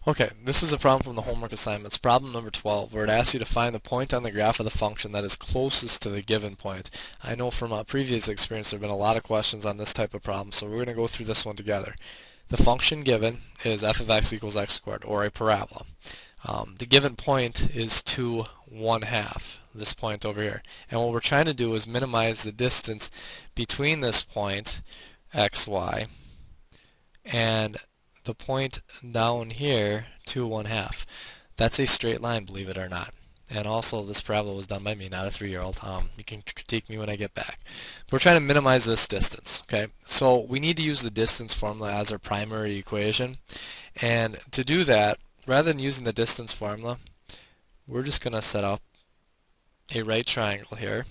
Okay, this is a problem from the homework assignments, problem number 12, where it asks you to find the point on the graph of the function that is closest to the given point. I know from a previous experience there have been a lot of questions on this type of problem, so we're going to go through this one together. The function given is f of x equals x squared, or a parabola. The given point is 2 1/2, this point over here. And what we're trying to do is minimize the distance between this point, xy, and the point down here, 2 1/2. That's a straight line, believe it or not. And also, this parabola was done by me, not a 3-year-old. You can critique me when I get back. But we're trying to minimize this distance, okay? So we need to use the distance formula as our primary equation. And to do that, rather than using the distance formula, we're just going to set up a right triangle here.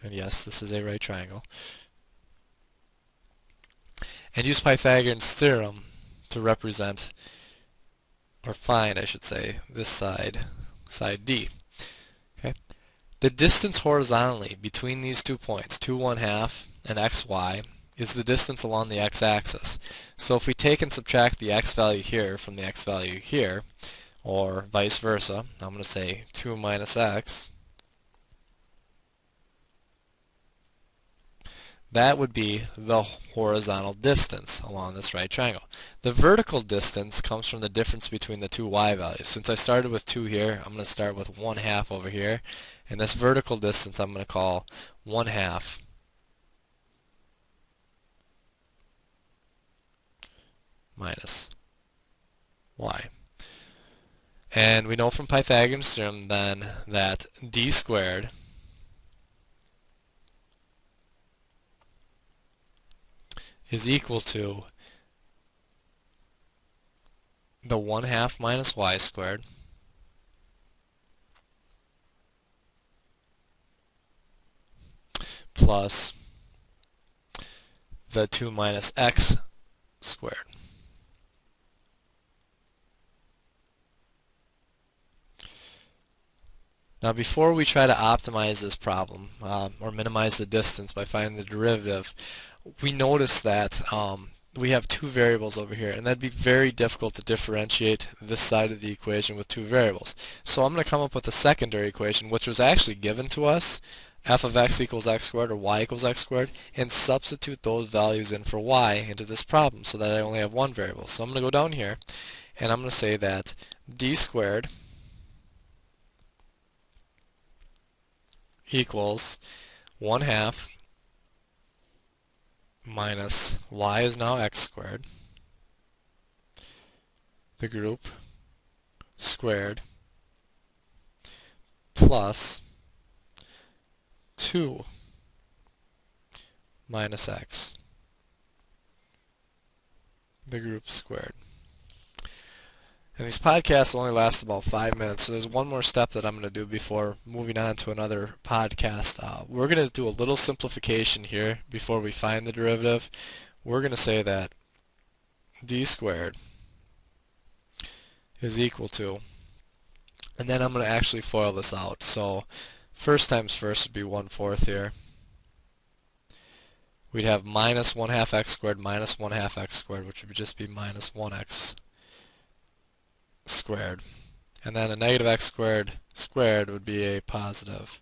And yes, this is a right triangle. And use Pythagorean's theorem to represent, or find, I should say, this side, side D. Okay. The distance horizontally between these 2 points, 2 1/2 and xy, is the distance along the x-axis. So if we take and subtract the x value here from the x value here, or vice versa, I'm going to say 2 minus x, that would be the horizontal distance along this right triangle. The vertical distance comes from the difference between the two y values. Since I started with 2 here, I'm going to start with 1/2 over here. And this vertical distance I'm going to call 1/2 minus y. And we know from Pythagorean's theorem then that d squared is equal to the 1/2 minus y squared plus the 2 minus x squared. Now before we try to optimize this problem, or minimize the distance by finding the derivative, we notice that we have two variables over here, and that'd be very difficult to differentiate this side of the equation with two variables. So I'm going to come up with a secondary equation, which was actually given to us, f of x equals x squared, or y equals x squared, and substitute those values in for y into this problem so that I only have one variable. So I'm going to go down here, and I'm going to say that d squared equals 1/2 minus y is now x squared, the group squared, plus 2 minus x, the group squared. And these podcasts only last about 5 minutes, so there's one more step that I'm going to do before moving on to another podcast. We're going to do a little simplification here before we find the derivative. We're going to say that d squared is equal to, and then I'm going to actually FOIL this out. So first times first would be 1/4 here. We'd have minus 1/2 x squared minus 1/2 x squared, which would just be minus 1x squared. And then a negative x squared squared would be a positive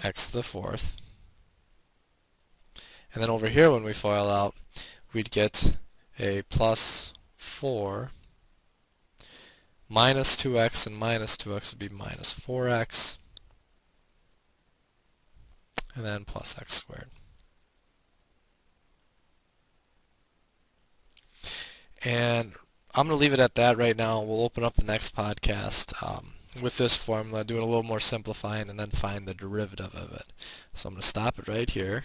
x to the 4th. And then over here when we FOIL out, we'd get a plus 4 minus 2x, and minus 2x would be minus 4x, and then plus x squared. And I'm going to leave it at that right now. We'll open up the next podcast with this formula, do it a little more simplifying, and then find the derivative of it. So I'm going to stop it right here.